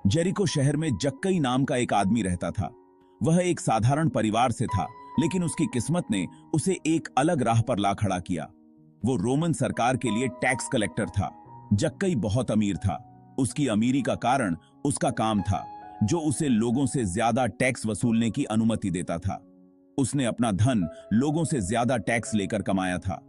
Jericho शहर में जक्कई नाम का एक आदमी रहता था। वह एक साधारण परिवार से था, लेकिन उसकी किस्मत ने उसे एक अलग राह पर ला खड़ा किया। वो रोमन सरकार के लिए टैक्स कलेक्टर था। जक्कई बहुत अमीर था। उसकी अमीरी का कारण उसका काम था, जो उसे लोगों से ज्यादा टैक्स वसूलने की अनुमति देता था। उसने अपना धन लोगों से ज्यादा टैक्स लेकर कमाया था।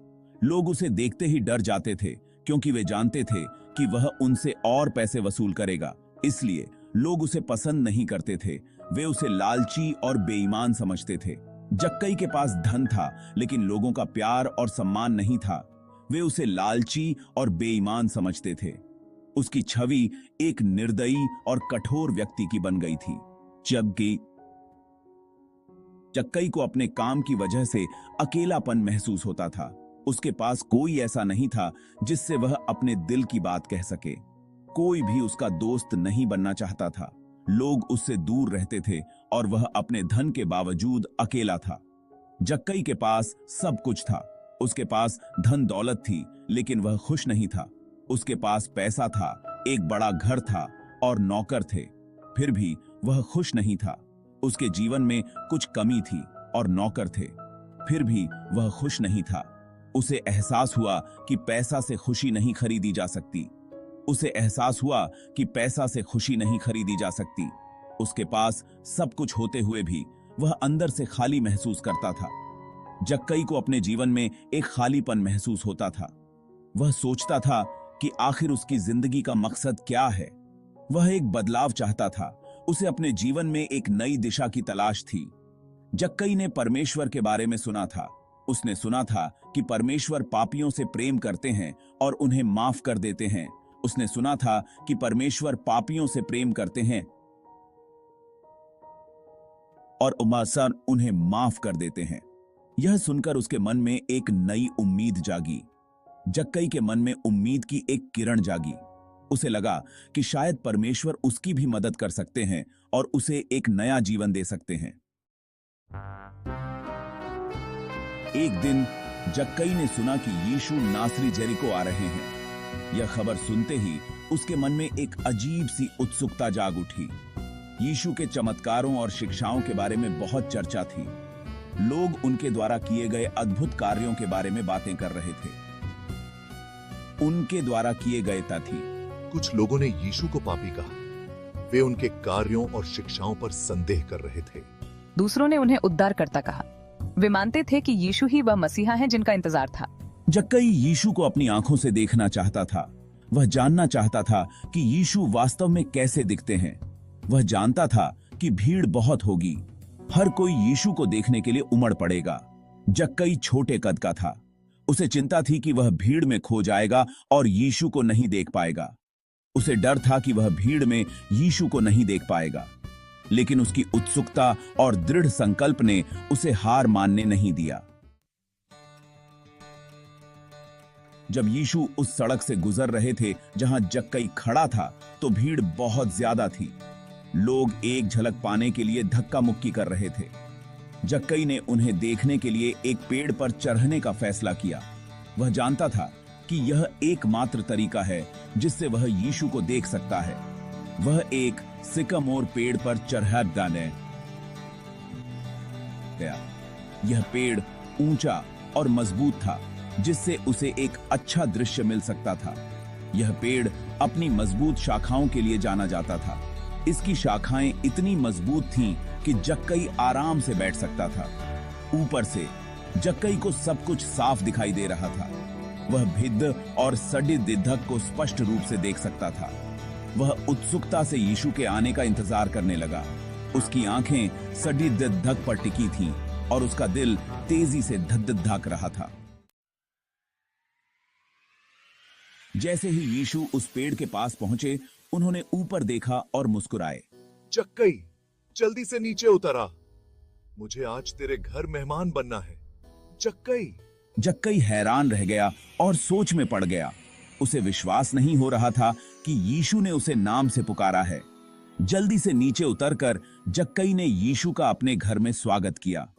लोग उसे देखते ही डर जाते थे, क्योंकि वे जानते थे कि वह उनसे और पैसे वसूल करेगा। इसलिए लोग उसे पसंद नहीं करते थे। वे उसे लालची और बेईमान समझते थे। जक्कई के पास धन था, लेकिन लोगों का प्यार और सम्मान नहीं था। वे उसे लालची और बेईमान समझते थे। उसकी छवि एक निर्दयी और कठोर व्यक्ति की बन गई थी। जबकि जक्कई को अपने काम की वजह से अकेलापन महसूस होता था। उसके पास कोई ऐसा नहीं था जिससे वह अपने दिल की बात कह सके। कोई भी उसका दोस्त नहीं बनना चाहता था। लोग उससे दूर रहते थे और वह अपने धन के बावजूद अकेला था। जक्कई के पास सब कुछ था। उसके पास धन दौलत थी, लेकिन वह खुश नहीं था। उसके पास पैसा था, एक बड़ा घर था और नौकर थे, फिर भी वह खुश नहीं था। उसके जीवन में कुछ कमी थी और नौकर थे, फिर भी वह खुश नहीं था। उसे एहसास हुआ कि पैसा से खुशी नहीं खरीदी जा सकती। उसे एहसास हुआ कि पैसा से खुशी नहीं खरीदी जा सकती। उसके पास सब कुछ होते हुए भी वह अंदर से खाली महसूस करता था। जक्कई को अपने जीवन में एक खालीपन महसूस होता था। वह सोचता था कि आखिर उसकी जिंदगी का मकसद क्या है। वह एक बदलाव चाहता था। उसे अपने जीवन में एक नई दिशा की तलाश थी। जक्कई ने परमेश्वर के बारे में सुना था। उसने सुना था कि परमेश्वर पापियों से प्रेम करते हैं और उन्हें माफ कर देते हैं। उसने सुना था कि परमेश्वर पापियों से प्रेम करते हैं और उन्हें माफ कर देते हैं। यह सुनकर उसके मन में एक नई उम्मीद जागी। जक्कई के मन में उम्मीद की एक किरण जागी। उसे लगा कि शायद परमेश्वर उसकी भी मदद कर सकते हैं और उसे एक नया जीवन दे सकते हैं। एक दिन जक्कई ने सुना कि यीशु नासरी जेरिको आ रहे हैं। यह खबर सुनते ही उसके मन में एक अजीब सी उत्सुकता जाग उठी। यीशु के चमत्कारों और शिक्षाओं के बारे में बहुत चर्चा थी। लोग उनके द्वारा किए गए अद्भुत कार्यों के बारे में बातें कर रहे थे। उनके द्वारा किए गए थी। कुछ लोगों ने यीशु को पापी कहा। वे उनके कार्यों और शिक्षाओं पर संदेह कर रहे थे। दूसरों ने उन्हें उद्धारकर्ता कहा। वे मानते थे कि यीशु ही वह मसीहा है जिनका इंतजार था। जक्कई यीशु को अपनी आंखों से देखना चाहता था। वह जानना चाहता था कि यीशु वास्तव में कैसे दिखते हैं। वह जानता था कि भीड़ बहुत होगी। हर कोई यीशु को देखने के लिए उमड़ पड़ेगा। जक्कई छोटे कद का था। उसे चिंता थी कि वह भीड़ में खो जाएगा और यीशु को नहीं देख पाएगा। उसे डर था कि वह भीड़ में यीशु को नहीं देख पाएगा। लेकिन उसकी उत्सुकता और दृढ़ संकल्प ने उसे हार मानने नहीं दिया। जब यीशु उस सड़क से गुजर रहे थे जहां जक्कई खड़ा था, तो भीड़ बहुत ज्यादा थी। लोग एक झलक पाने के लिए धक्का मुक्की कर रहे थे। जक्कई ने उन्हें देखने के लिए एक पेड़ पर चढ़ने का फैसला किया। वह जानता था कि यह एकमात्र तरीका है जिससे वह यीशु को देख सकता है। वह एक सिकामोर पेड़ पर चढ़ गया। यह पेड़ ऊंचा और मजबूत था, जिससे उसे एक अच्छा दृश्य मिल सकता था। यह पेड़ अपनी मजबूत शाखाओं के लिए जाना जाता था। इसकी शाखाएं इतनी मजबूत थीं कि जक्कई आराम से बैठ सकता था। ऊपर से जक्कई को सब कुछ साफ दिखाई दे रहा था। वह भिद्ध और सड़ी दिद्धक को स्पष्ट रूप से देख सकता था। वह उत्सुकता से यीशु के आने का इंतजार करने लगा। उसकी आंखें सड़ी दिद्धक पर टिकी थीं और उसका दिल तेजी से धक रहा था। जैसे ही यीशु उस पेड़ के पास पहुंचे, उन्होंने ऊपर देखा और मुस्कुराए। जक्कई, जल्दी से नीचे उतर आ। मुझे आज तेरे घर मेहमान बनना है। जक्कई। जक्कई हैरान रह गया और सोच में पड़ गया। उसे विश्वास नहीं हो रहा था कि यीशु ने उसे नाम से पुकारा है। जल्दी से नीचे उतरकर जक्कई ने यीशु का अपने घर में स्वागत किया।